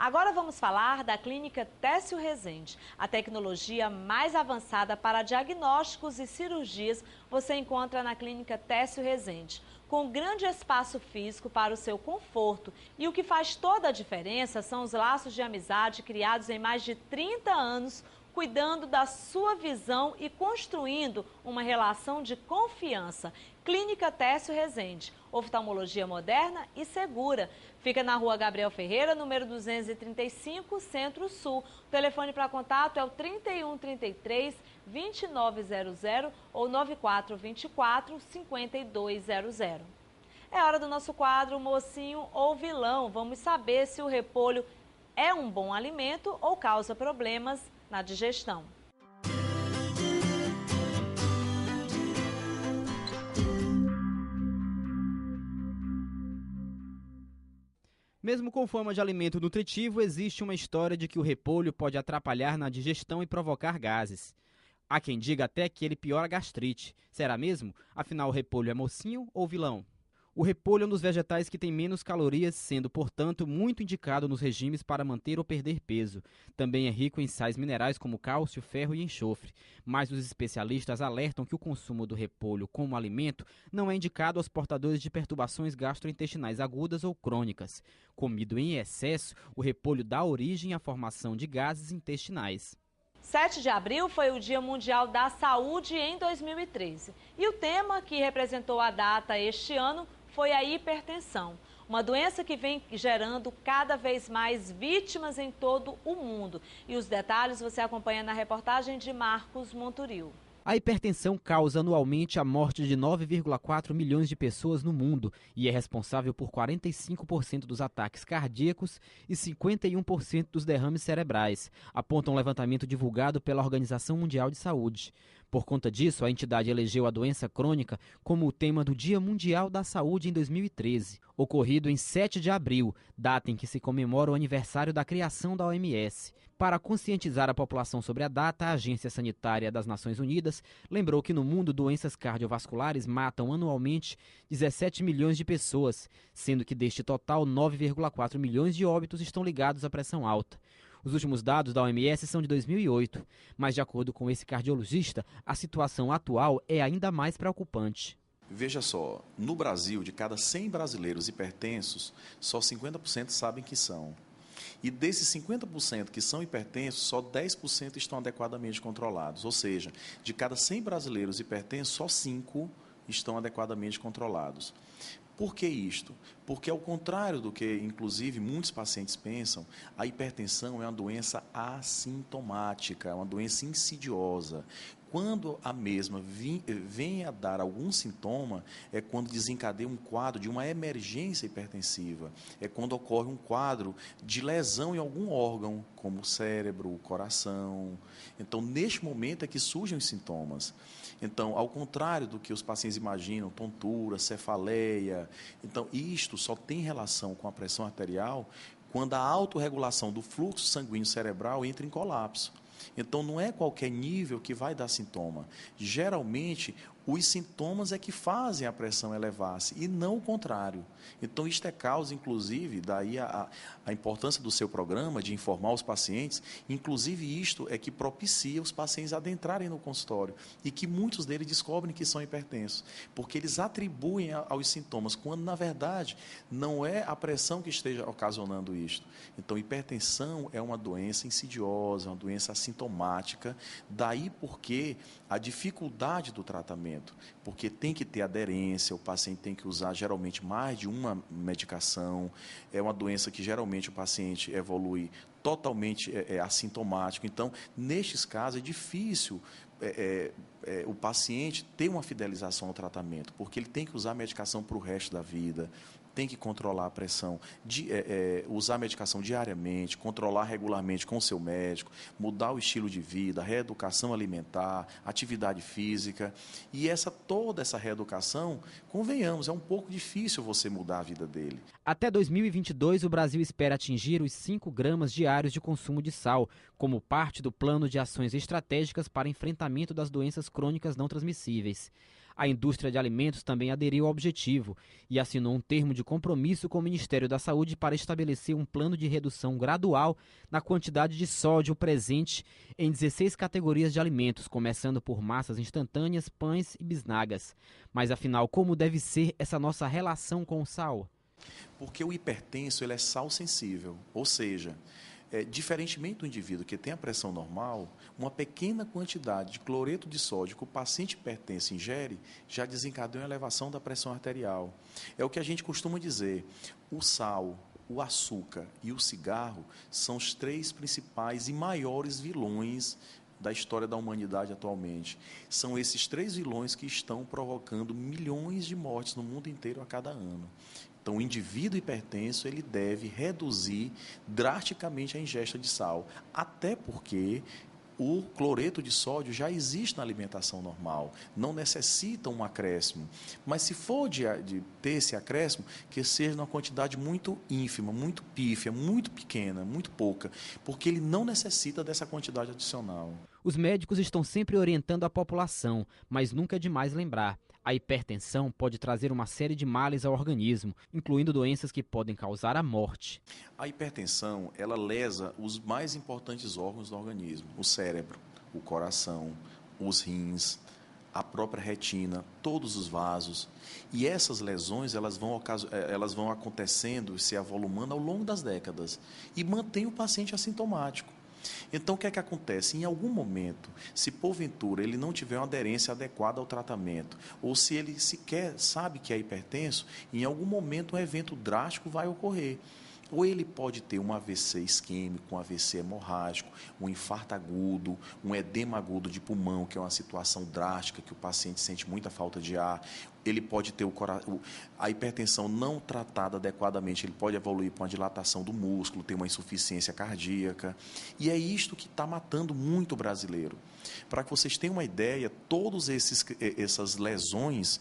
Agora vamos falar da Clínica Técio Rezende. A tecnologia mais avançada para diagnósticos e cirurgias você encontra na Clínica Técio Rezende. Com grande espaço físico para o seu conforto. E o que faz toda a diferença são os laços de amizade criados em mais de 30 anos, cuidando da sua visão e construindo uma relação de confiança. Clínica Técio Rezende, oftalmologia moderna e segura. Fica na Rua Gabriel Ferreira, número 235, Centro-Sul. O telefone para contato é o 3133-2900 ou 9424-5200. É hora do nosso quadro Mocinho ou Vilão. Vamos saber se o repolho é um bom alimento ou causa problemas na digestão. Mesmo com fama de alimento nutritivo, existe uma história de que o repolho pode atrapalhar na digestão e provocar gases. Há quem diga até que ele piora a gastrite. Será mesmo? Afinal, o repolho é mocinho ou vilão? O repolho é um dos vegetais que tem menos calorias, sendo, portanto, muito indicado nos regimes para manter ou perder peso. Também é rico em sais minerais como cálcio, ferro e enxofre. Mas os especialistas alertam que o consumo do repolho como alimento não é indicado aos portadores de perturbações gastrointestinais agudas ou crônicas. Comido em excesso, o repolho dá origem à formação de gases intestinais. 7 de abril foi o Dia Mundial da Saúde em 2013. E o tema que representou a data este ano foi a hipertensão, uma doença que vem gerando cada vez mais vítimas em todo o mundo. E os detalhes você acompanha na reportagem de Marcos Monturil. A hipertensão causa anualmente a morte de 9,4 milhões de pessoas no mundo e é responsável por 45% dos ataques cardíacos e 51% dos derrames cerebrais, aponta um levantamento divulgado pela Organização Mundial de Saúde. Por conta disso, a entidade elegeu a doença crônica como o tema do Dia Mundial da Saúde em 2013, ocorrido em 7 de abril, data em que se comemora o aniversário da criação da OMS. Para conscientizar a população sobre a data, a Agência Sanitária das Nações Unidas lembrou que no mundo doenças cardiovasculares matam anualmente 17 milhões de pessoas, sendo que deste total 9,4 milhões de óbitos estão ligados à pressão alta. Os últimos dados da OMS são de 2008, mas de acordo com esse cardiologista, a situação atual é ainda mais preocupante. Veja só, no Brasil, de cada 100 brasileiros hipertensos, só 50% sabem que são. E desses 50% que são hipertensos, só 10% estão adequadamente controlados. Ou seja, de cada 100 brasileiros hipertensos, só 5 estão adequadamente controlados. Por que isto? Porque, ao contrário do que, inclusive, muitos pacientes pensam, a hipertensão é uma doença assintomática, é uma doença insidiosa. Quando a mesma vem a dar algum sintoma, é quando desencadeia um quadro de uma emergência hipertensiva. É quando ocorre um quadro de lesão em algum órgão, como o cérebro, o coração. Então, neste momento é que surgem os sintomas. Então, ao contrário do que os pacientes imaginam, tontura, cefaleia, então isto só tem relação com a pressão arterial quando a autorregulação do fluxo sanguíneo cerebral entra em colapso. Então, não é qualquer nível que vai dar sintoma. Geralmente, os sintomas é que fazem a pressão elevar-se e não o contrário. Então, isto é causa, inclusive, daí a importância do seu programa de informar os pacientes, inclusive isto é que propicia os pacientes adentrarem no consultório e que muitos deles descobrem que são hipertensos, porque eles atribuem aos sintomas, quando, na verdade, não é a pressão que esteja ocasionando isto. Então, hipertensão é uma doença insidiosa, uma doença assintomática, daí porque a dificuldade do tratamento, porque tem que ter aderência, o paciente tem que usar geralmente mais de uma medicação, é uma doença que geralmente o paciente evolui totalmente assintomático. Então, nestes casos, é difícil o paciente ter uma fidelização ao tratamento, porque ele tem que usar a medicação para o resto da vida, tem que controlar a pressão, usar a medicação diariamente, controlar regularmente com o seu médico, mudar o estilo de vida, reeducação alimentar, atividade física. E toda essa reeducação, convenhamos, é um pouco difícil você mudar a vida dele. Até 2022, o Brasil espera atingir os 5 gramas diários de consumo de sal, como parte do plano de ações estratégicas para enfrentamento das doenças crônicas não transmissíveis. A indústria de alimentos também aderiu ao objetivo e assinou um termo de compromisso com o Ministério da Saúde para estabelecer um plano de redução gradual na quantidade de sódio presente em 16 categorias de alimentos, começando por massas instantâneas, pães e bisnagas. Mas afinal, como deve ser essa nossa relação com o sal? Porque o hipertenso ele é sal sensível, ou seja, diferentemente do indivíduo que tem a pressão normal, uma pequena quantidade de cloreto de sódio que o paciente hipertenso ingere já desencadeia uma elevação da pressão arterial. É o que a gente costuma dizer, o sal, o açúcar e o cigarro são os 3 principais e maiores vilões da história da humanidade atualmente. São esses 3 vilões que estão provocando milhões de mortes no mundo inteiro a cada ano. Então, o indivíduo hipertenso ele deve reduzir drasticamente a ingesta de sal, até porque o cloreto de sódio já existe na alimentação normal, não necessita um acréscimo. Mas se for de ter esse acréscimo, que seja numa quantidade muito ínfima, muito pífia, muito pequena, muito pouca, porque ele não necessita dessa quantidade adicional. Os médicos estão sempre orientando a população, mas nunca é demais lembrar. A hipertensão pode trazer uma série de males ao organismo, incluindo doenças que podem causar a morte. A hipertensão, ela lesa os mais importantes órgãos do organismo, o cérebro, o coração, os rins, a própria retina, todos os vasos. E essas lesões, elas vão acontecendo, se avolumando ao longo das décadas e mantém o paciente assintomático. Então, o que é que acontece? Em algum momento, se porventura ele não tiver uma aderência adequada ao tratamento, ou se ele sequer sabe que é hipertenso, em algum momento um evento drástico vai ocorrer. Ou ele pode ter um AVC isquêmico, um AVC hemorrágico, um infarto agudo, um edema agudo de pulmão, que é uma situação drástica, que o paciente sente muita falta de ar. Ele pode ter a hipertensão não tratada adequadamente, ele pode evoluir para uma dilatação do músculo, ter uma insuficiência cardíaca. E é isto que está matando muito o brasileiro. Para que vocês tenham uma ideia, todas essas lesões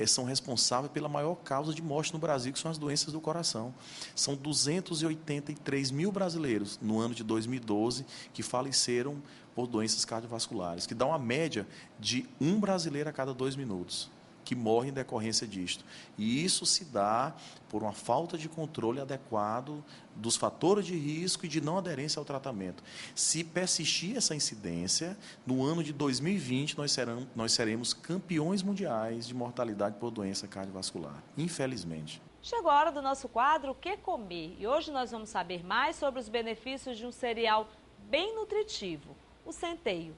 são responsáveis pela maior causa de morte no Brasil, que são as doenças do coração. São 283 mil brasileiros no ano de 2012 que faleceram por doenças cardiovasculares, que dá uma média de 1 brasileiro a cada 2 minutos. Que morre em decorrência disto. E isso se dá por uma falta de controle adequado dos fatores de risco e de não aderência ao tratamento. Se persistir essa incidência, no ano de 2020 nós seremos campeões mundiais de mortalidade por doença cardiovascular, infelizmente. Chegou a hora do nosso quadro O que Comer? E hoje nós vamos saber mais sobre os benefícios de um cereal bem nutritivo, o centeio.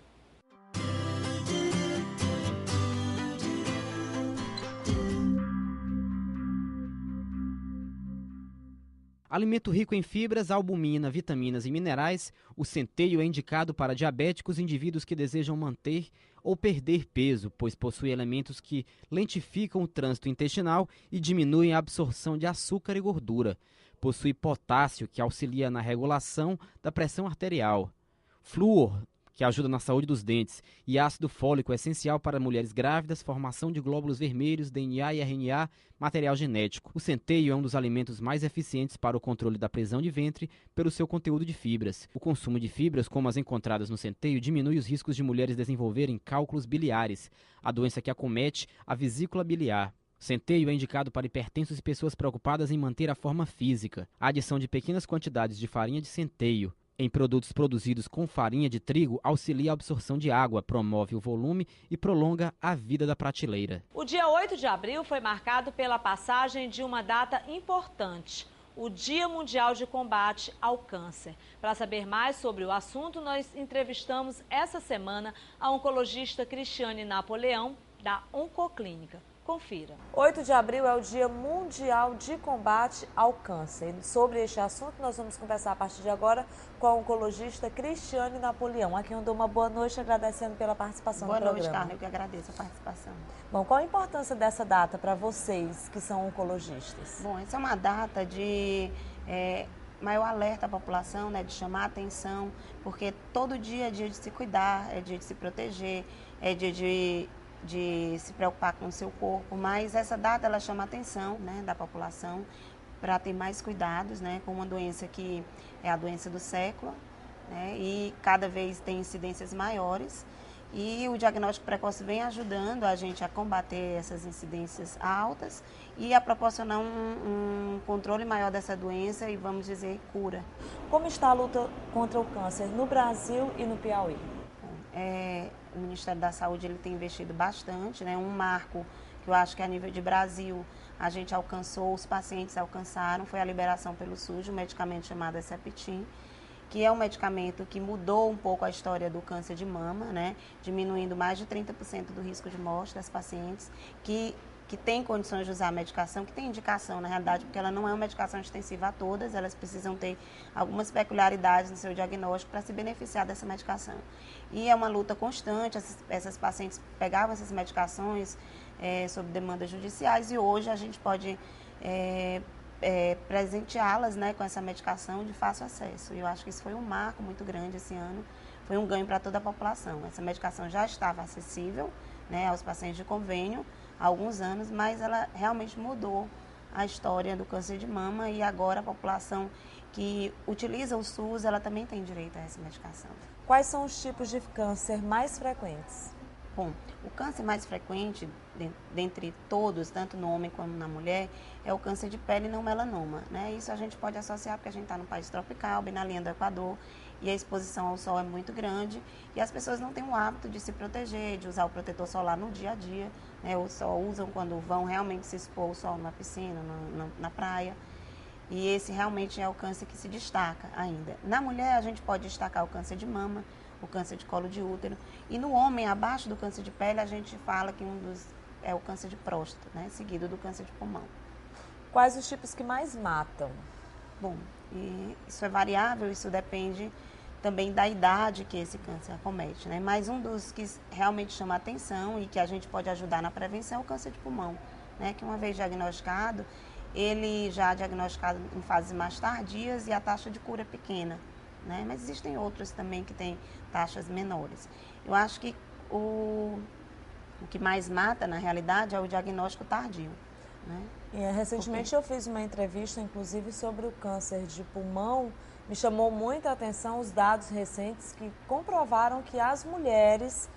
Alimento rico em fibras, albumina, vitaminas e minerais, o centeio é indicado para diabéticos e indivíduos que desejam manter ou perder peso, pois possui elementos que lentificam o trânsito intestinal e diminuem a absorção de açúcar e gordura. Possui potássio, que auxilia na regulação da pressão arterial. Flúor, que ajuda na saúde dos dentes, e ácido fólico, essencial para mulheres grávidas, formação de glóbulos vermelhos, DNA e RNA, material genético. O centeio é um dos alimentos mais eficientes para o controle da prisão de ventre pelo seu conteúdo de fibras. O consumo de fibras, como as encontradas no centeio, diminui os riscos de mulheres desenvolverem cálculos biliares, a doença que acomete a vesícula biliar. O centeio é indicado para hipertensos e pessoas preocupadas em manter a forma física. A adição de pequenas quantidades de farinha de centeio em produtos produzidos com farinha de trigo auxilia a absorção de água, promove o volume e prolonga a vida da prateleira. O dia 8 de abril foi marcado pela passagem de uma data importante, o Dia Mundial de Combate ao Câncer. Para saber mais sobre o assunto, nós entrevistamos essa semana a oncologista Cristiane Napoleão, da Oncoclínica. Confira. 8 de abril é o Dia Mundial de Combate ao Câncer. Sobre este assunto, nós vamos conversar a partir de agora com a oncologista Cristiane Napoleão, a quem eu dou uma boa noite, agradecendo pela participação no programa. Boa noite, Carla, eu que agradeço a participação. Bom, qual a importância dessa data para vocês que são oncologistas? Bom, essa é uma data de maior alerta à população, né, de chamar a atenção, porque todo dia é dia de se cuidar, é dia de se proteger, é dia de se preocupar com o seu corpo, mas essa data ela chama a atenção, né, da população para ter mais cuidados, né, com uma doença que é a doença do século, né, e cada vez tem incidências maiores E o diagnóstico precoce vem ajudando a gente a combater essas incidências altas e a proporcionar um controle maior dessa doença e, vamos dizer, cura. Como está a luta contra o câncer no Brasil e no Piauí? O Ministério da Saúde ele tem investido bastante, né? Um marco que eu acho que a nível de Brasil a gente alcançou, os pacientes alcançaram, foi a liberação pelo SUS de um medicamento chamado Herceptin, que é um medicamento que mudou um pouco a história do câncer de mama, né? Diminuindo mais de 30% do risco de morte das pacientes que têm condições de usar a medicação, que tem indicação, na realidade, porque ela não é uma medicação extensiva a todas, elas precisam ter algumas peculiaridades no seu diagnóstico para se beneficiar dessa medicação. E é uma luta constante, essas pacientes pegavam essas medicações sob demandas judiciais e hoje a gente pode presenteá-las, né, com essa medicação de fácil acesso. E eu acho que isso foi um marco muito grande esse ano, foi um ganho para toda a população. Essa medicação já estava acessível, né, aos pacientes de convênio há alguns anos, mas ela realmente mudou a história do câncer de mama e agora a população que utiliza o SUS, ela também tem direito a essa medicação. Quais são os tipos de câncer mais frequentes? Bom, o câncer mais frequente, dentre todos, tanto no homem como na mulher, é o câncer de pele não melanoma, né? Isso a gente pode associar porque a gente está num país tropical, bem na linha do Equador, e a exposição ao sol é muito grande, e as pessoas não têm o hábito de se proteger, de usar o protetor solar no dia a dia, né? Ou só usam quando vão realmente se expor ao sol na piscina, na praia. E esse realmente é o câncer que se destaca ainda. Na mulher, a gente pode destacar o câncer de mama, o câncer de colo de útero. E no homem, abaixo do câncer de pele, a gente fala que é o câncer de próstata, né? Seguido do câncer de pulmão. Quais os tipos que mais matam? Bom, e isso é variável, isso depende também da idade que esse câncer acomete, né? Mas um dos que realmente chama a atenção e que a gente pode ajudar na prevenção é o câncer de pulmão, né? Que uma vez diagnosticado, ele já é diagnosticado em fases mais tardias e a taxa de cura é pequena, né? Mas existem outros também que têm taxas menores. Eu acho que o que mais mata, na realidade, é o diagnóstico tardio, né? Recentemente eu fiz uma entrevista, inclusive, sobre o câncer de pulmão. Me chamou muita atenção os dados recentes que comprovaram que as mulheres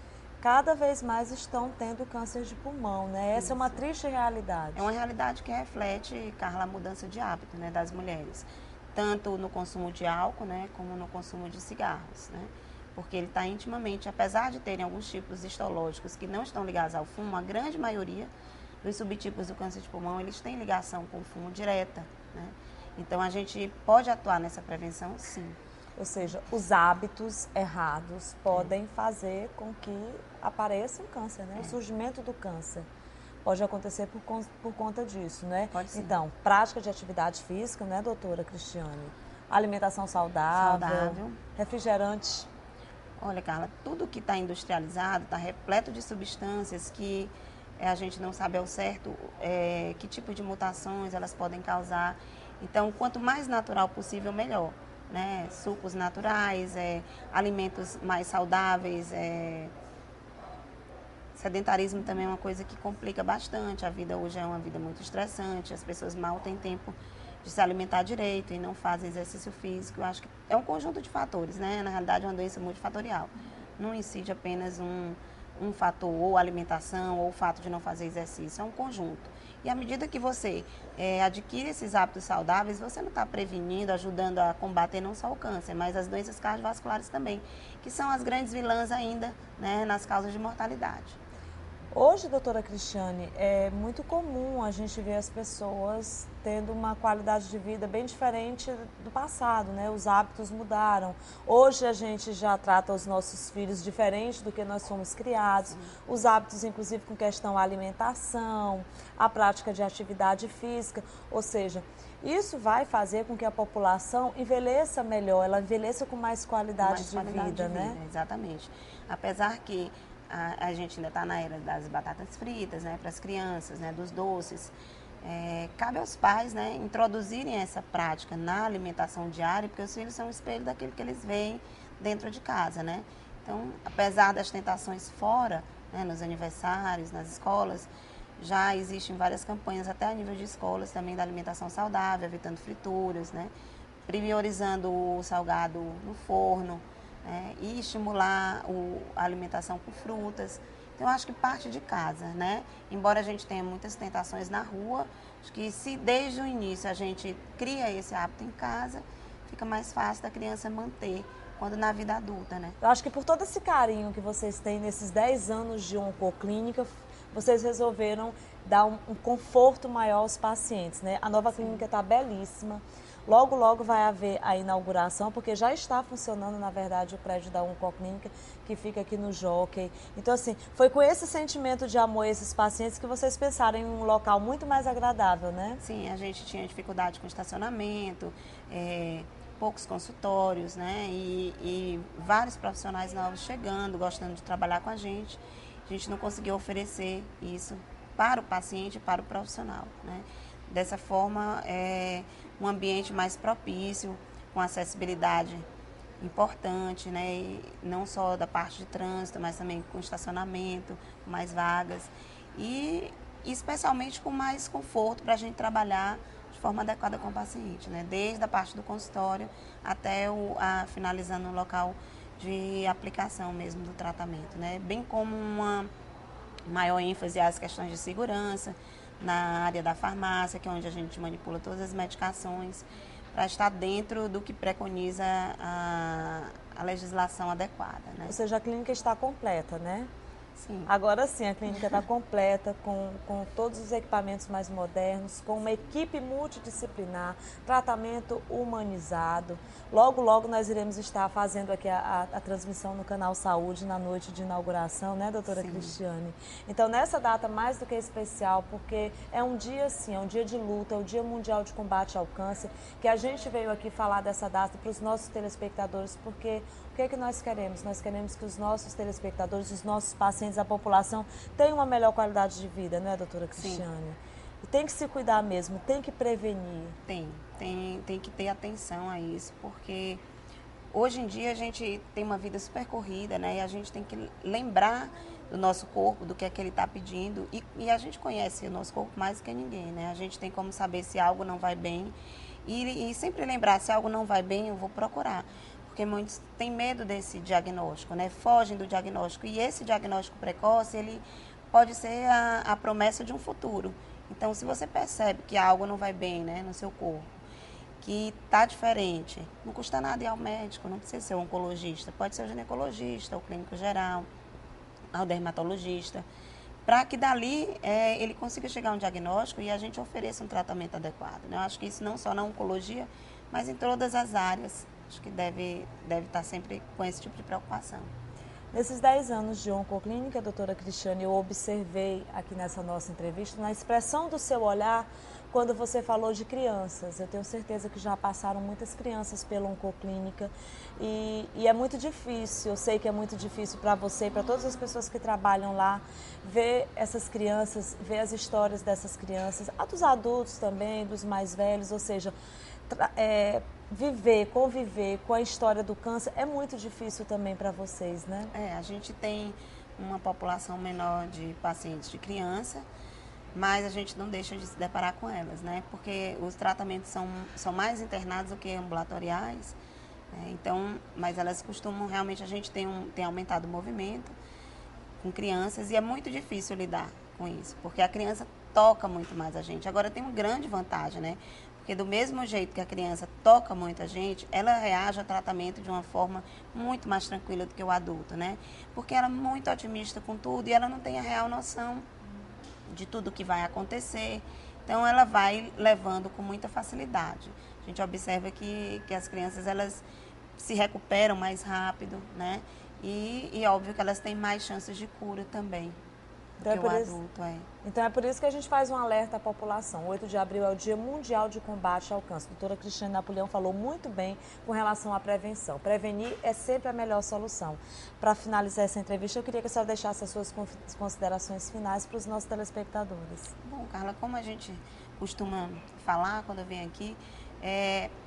cada vez mais estão tendo câncer de pulmão, né? Essa é uma triste realidade. É uma realidade que reflete, Carla, a mudança de hábito, né, das mulheres. Tanto no consumo de álcool, né, como no consumo de cigarros, né? Porque ele está intimamente, apesar de terem alguns tipos histológicos que não estão ligados ao fumo, a grande maioria dos subtipos do câncer de pulmão, eles têm ligação com o fumo direta, né? Então, a gente pode atuar nessa prevenção, sim. Ou seja, os hábitos errados podem fazer com que apareça um câncer, né? O surgimento do câncer pode acontecer por conta disso, né? Pode sim. Então, prática de atividade física, né, doutora Cristiane? Alimentação saudável. Refrigerante. Olha, Carla, tudo que está industrializado está repleto de substâncias que a gente não sabe ao certo que tipo de mutações elas podem causar. Então, quanto mais natural possível, melhor, né? Sucos naturais, alimentos mais saudáveis. Sedentarismo também é uma coisa que complica bastante. A vida hoje é uma vida muito estressante, as pessoas mal têm tempo de se alimentar direito e não fazem exercício físico. Eu acho que é um conjunto de fatores, né? Na realidade, é uma doença multifatorial. Não incide apenas um fator, ou alimentação, ou o fato de não fazer exercício. É um conjunto. E à medida que você adquire esses hábitos saudáveis, você não está prevenindo, ajudando a combater não só o câncer, mas as doenças cardiovasculares também, que são as grandes vilãs ainda, né, nas causas de mortalidade. Hoje, doutora Cristiane, é muito comum a gente ver as pessoas tendo uma qualidade de vida bem diferente do passado, né? Os hábitos mudaram. Hoje a gente já trata os nossos filhos diferente do que nós fomos criados. Os hábitos, inclusive, com questão à alimentação, a prática de atividade física. Ou seja, isso vai fazer com que a população envelheça melhor, ela envelheça com mais qualidade de vida, né? Exatamente. Apesar que a gente ainda está na era das batatas fritas, né, para as crianças, né, dos doces. Cabe aos pais, né, introduzirem essa prática na alimentação diária, porque os filhos são o espelho daquilo que eles veem dentro de casa, né? Então, apesar das tentações fora, né, nos aniversários, nas escolas, já existem várias campanhas, até a nível de escolas, também da alimentação saudável, evitando frituras, né, priorizando o salgado no forno, né? E estimular a alimentação com frutas. Então, eu acho que parte de casa, né? Embora a gente tenha muitas tentações na rua, acho que se desde o início a gente cria esse hábito em casa, fica mais fácil da criança manter quando na vida adulta, né? Eu acho que por todo esse carinho que vocês têm nesses 10 anos de oncoclínica, vocês resolveram dar um conforto maior aos pacientes, né? A nova clínica está belíssima. Logo, logo vai haver a inauguração, porque já está funcionando, na verdade, o prédio da Oncoclínica, que fica aqui no Jockey. Então, assim, foi com esse sentimento de amor a esses pacientes que vocês pensaram em um local muito mais agradável, né? Sim, a gente tinha dificuldade com estacionamento, poucos consultórios, né? E vários profissionais novos chegando, gostando de trabalhar com a gente. A gente não conseguiu oferecer isso para o paciente e para o profissional, né? Dessa forma, um ambiente mais propício, com acessibilidade importante, né? E não só da parte de trânsito, mas também com estacionamento, com mais vagas e especialmente com mais conforto para a gente trabalhar de forma adequada com o paciente, né? Desde a parte do consultório até finalizando o local de aplicação mesmo do tratamento, né? Bem como uma maior ênfase às questões de segurança, na área da farmácia, que é onde a gente manipula todas as medicações, para estar dentro do que preconiza a legislação adequada, né? Ou seja, a clínica está completa, né? Sim. Agora sim, a clínica está completa, com todos os equipamentos mais modernos, com uma equipe multidisciplinar, tratamento humanizado. Logo, logo nós iremos estar fazendo aqui a transmissão no Canal Saúde na noite de inauguração, né, doutora Sim. Cristiane? Então, nessa data mais do que especial, porque é um dia, sim, é um dia de luta, é o Dia Mundial de Combate ao Câncer, que a gente veio aqui falar dessa data para os nossos telespectadores, porque o que é que nós queremos? Nós queremos que os nossos telespectadores, os nossos pacientes, a população tenham uma melhor qualidade de vida, não é, doutora Cristiane? Sim. E tem que se cuidar mesmo, tem que prevenir. Tem que ter atenção a isso, porque hoje em dia a gente tem uma vida super corrida, né? E a gente tem que lembrar do nosso corpo, do que é que ele está pedindo. E a gente conhece o nosso corpo mais do que ninguém, né? A gente tem como saber se algo não vai bem. E sempre lembrar, se algo não vai bem, eu vou procurar. Porque muitos têm medo desse diagnóstico, né? Fogem do diagnóstico. E esse diagnóstico precoce, ele pode ser a promessa de um futuro. Então, se você percebe que algo não vai bem, né, no seu corpo, que está diferente, não custa nada ir ao médico, não precisa ser o oncologista, pode ser o ginecologista, o clínico geral, o dermatologista, para que dali ele consiga chegar a um diagnóstico e a gente ofereça um tratamento adequado, né? Eu acho que isso não só na oncologia, mas em todas as áreas. Acho que deve estar sempre com esse tipo de preocupação. Nesses 10 anos de oncoclínica, doutora Cristiane, eu observei aqui nessa nossa entrevista, na expressão do seu olhar, quando você falou de crianças. Eu tenho certeza que já passaram muitas crianças pela oncoclínica e é muito difícil, eu sei que é muito difícil para você e para todas as pessoas que trabalham lá, ver essas crianças, ver as histórias dessas crianças, a dos adultos também, dos mais velhos, ou seja, conviver com a história do câncer é muito difícil também para vocês, né? A gente tem uma população menor de pacientes de criança, mas a gente não deixa de se deparar com elas, né? Porque os tratamentos são mais internados do que ambulatoriais, né? Então, mas elas costumam, realmente, a gente tem aumentado o movimento com crianças e é muito difícil lidar com isso, porque a criança toca muito mais a gente. Agora tem uma grande vantagem, né? Porque do mesmo jeito que a criança toca muito a gente, ela reage ao tratamento de uma forma muito mais tranquila do que o adulto, né? Porque ela é muito otimista com tudo e ela não tem a real noção de tudo que vai acontecer. Então, ela vai levando com muita facilidade. A gente observa que as crianças, elas se recuperam mais rápido, né? E óbvio que elas têm mais chances de cura também. Então, que o adulto Então é por isso que a gente faz um alerta à população. 8 de abril é o Dia Mundial de Combate ao Câncer. A doutora Cristiane Napoleão falou muito bem com relação à prevenção. Prevenir é sempre a melhor solução. Para finalizar essa entrevista, eu queria que a senhora deixasse as suas considerações finais para os nossos telespectadores. Bom, Carla, como a gente costuma falar quando vem aqui,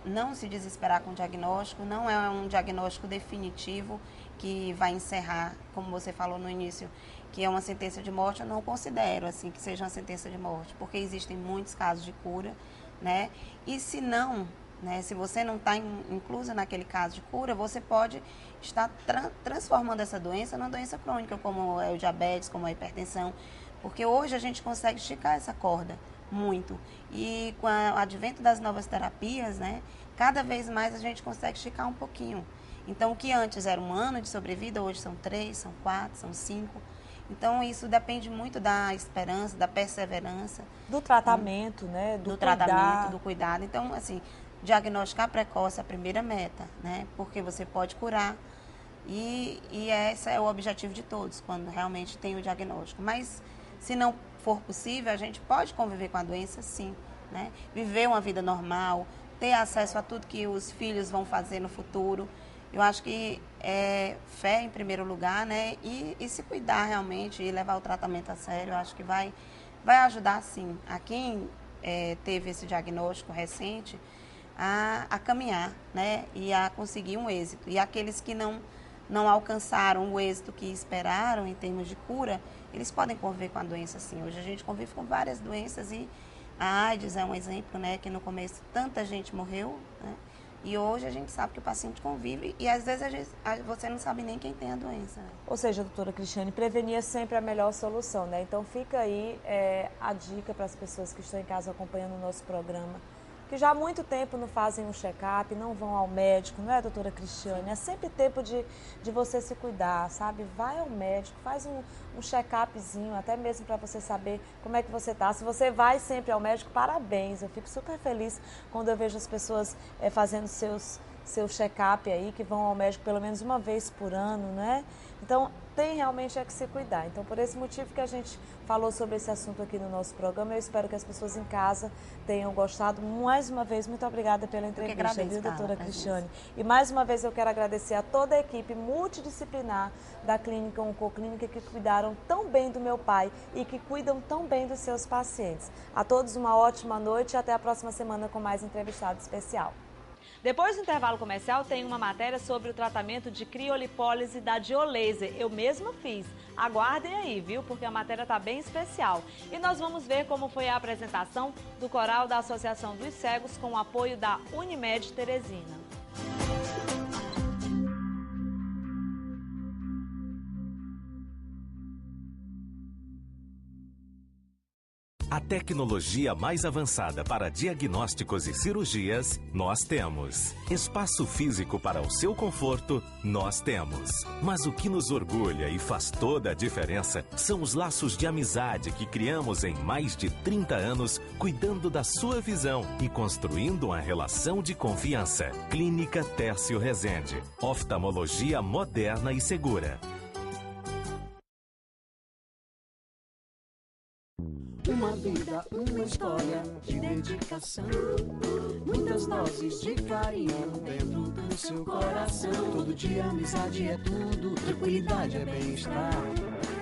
não se desesperar com o diagnóstico, não é um diagnóstico definitivo que vai encerrar, como você falou no início, que é uma sentença de morte. Eu não considero assim que seja uma sentença de morte, porque existem muitos casos de cura, né? E se não né? Se você não está incluso naquele caso de cura, você pode estar transformando essa doença numa doença crônica, como é o diabetes, como a hipertensão, porque hoje a gente consegue esticar essa corda muito. E com o advento das novas terapias, né, cada vez mais a gente consegue esticar um pouquinho. Então, o que antes era 1 ano de sobrevida, hoje são 3, são 4, são 5. Então, isso depende muito da esperança, da perseverança. Do tratamento, né? Do tratamento, do cuidado. Então, assim, diagnosticar precoce é a primeira meta, né? Porque você pode curar e esse é o objetivo de todos, quando realmente tem o diagnóstico. Mas, se não for possível, a gente pode conviver com a doença, sim, né? Viver uma vida normal, ter acesso a tudo que os filhos vão fazer no futuro. Eu acho que é fé em primeiro lugar, né? E se cuidar realmente e levar o tratamento a sério, eu acho que vai ajudar, sim, a quem teve esse diagnóstico recente a caminhar, né? E a conseguir um êxito. E aqueles que não alcançaram o êxito que esperaram em termos de cura, eles podem conviver com a doença, sim. Hoje a gente convive com várias doenças e a AIDS é um exemplo, né? Que no começo tanta gente morreu, né? E hoje a gente sabe que o paciente convive e às vezes você não sabe nem quem tem a doença. Ou seja, doutora Cristiane, prevenir é sempre a melhor solução, né? Então fica aí a dica para as pessoas que estão em casa acompanhando o nosso programa, que já há muito tempo não fazem um check-up, não vão ao médico, não é, doutora Cristiane? É sempre tempo de você se cuidar, sabe? Vai ao médico, faz um check-upzinho, até mesmo para você saber como é que você está. Se você vai sempre ao médico, parabéns. Eu fico super feliz quando eu vejo as pessoas fazendo seu check-up aí, que vão ao médico pelo menos uma vez por ano, né? Então, tem realmente que se cuidar. Então, por esse motivo que a gente falou sobre esse assunto aqui no nosso programa, eu espero que as pessoas em casa tenham gostado. Mais uma vez, muito obrigada pela entrevista, viu, doutora Cristiane? E mais uma vez eu quero agradecer a toda a equipe multidisciplinar da Clínica Oncoclínica que cuidaram tão bem do meu pai e que cuidam tão bem dos seus pacientes. A todos uma ótima noite e até a próxima semana com mais entrevistado especial. Depois do intervalo comercial, tem uma matéria sobre o tratamento de criolipólise da Diolaser. Eu mesma fiz. Aguardem aí, viu? Porque a matéria está bem especial. E nós vamos ver como foi a apresentação do coral da Associação dos Cegos com o apoio da Unimed Teresina. A tecnologia mais avançada para diagnósticos e cirurgias, nós temos. Espaço físico para o seu conforto, nós temos. Mas o que nos orgulha e faz toda a diferença são os laços de amizade que criamos em mais de 30 anos, cuidando da sua visão e construindo uma relação de confiança. Clínica Tércio Rezende. Oftalmologia moderna e segura. Uma vida, uma história de dedicação, muitas doses de carinho dentro do seu coração. Todo dia amizade é tudo, tranquilidade é bem-estar.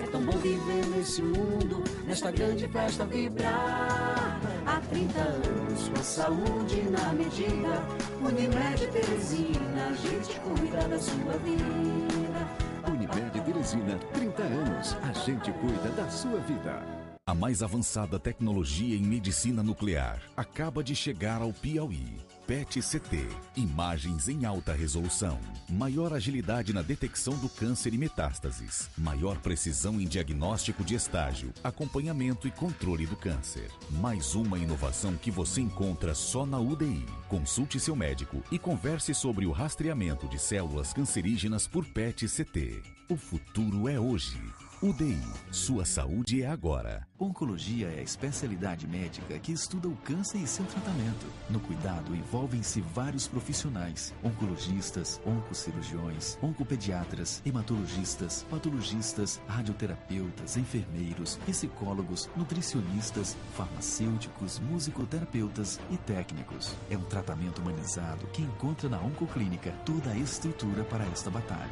É tão bom viver nesse mundo, nesta grande festa vibrar. Há 30 anos com a saúde na medida, Unimed Teresina, a gente cuida da sua vida. Unimed Teresina, 30 anos, a gente cuida da sua vida. A mais avançada tecnologia em medicina nuclear acaba de chegar ao Piauí. PET-CT, imagens em alta resolução, maior agilidade na detecção do câncer e metástases, maior precisão em diagnóstico de estágio, acompanhamento e controle do câncer. Mais uma inovação que você encontra só na UDI. Consulte seu médico e converse sobre o rastreamento de células cancerígenas por PET-CT. O futuro é hoje. UDI, sua saúde é agora. Oncologia é a especialidade médica que estuda o câncer e seu tratamento. No cuidado envolvem-se vários profissionais: oncologistas, oncocirurgiões, oncopediatras, hematologistas, patologistas, radioterapeutas, enfermeiros, psicólogos, nutricionistas, farmacêuticos, musicoterapeutas e técnicos. É um tratamento humanizado que encontra na Oncoclínica toda a estrutura para esta batalha.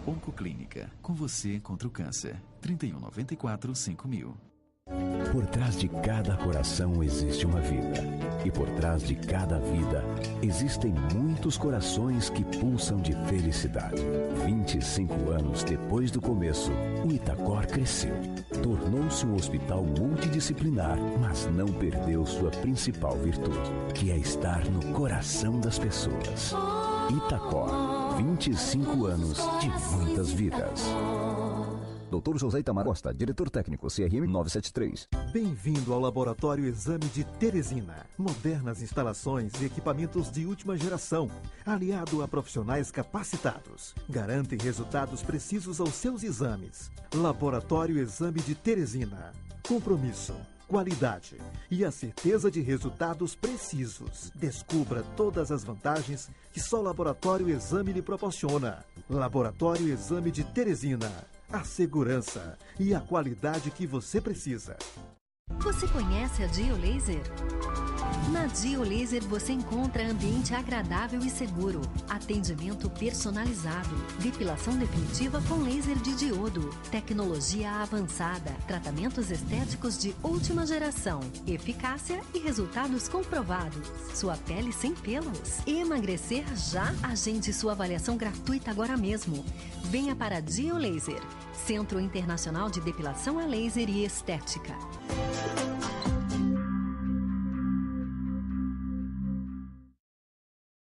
Oncoclínica, com você contra o câncer. 3194-5000. Por trás de cada coração existe uma vida. E por trás de cada vida existem muitos corações que pulsam de felicidade. 25 anos depois do começo, o Itacor cresceu. Tornou-se um hospital multidisciplinar, mas não perdeu sua principal virtude, que é estar no coração das pessoas. Itacor, 25 anos de muitas vidas. Dr. José Itamar Costa, diretor técnico, CRM 973. Bem-vindo ao Laboratório Exame de Teresina. Modernas instalações e equipamentos de última geração, aliado a profissionais capacitados. Garantem resultados precisos aos seus exames. Laboratório Exame de Teresina. Compromisso, qualidade e a certeza de resultados precisos. Descubra todas as vantagens que só o Laboratório Exame lhe proporciona. Laboratório Exame de Teresina. A segurança e a qualidade que você precisa. Você conhece a Diolaser? Na Diolaser você encontra ambiente agradável e seguro, atendimento personalizado, depilação definitiva com laser de diodo, tecnologia avançada, tratamentos estéticos de última geração, eficácia e resultados comprovados. Sua pele sem pelos. Emagrecer já? Agende sua avaliação gratuita agora mesmo. Venha para a Diolaser, Centro Internacional de Depilação a Laser e Estética.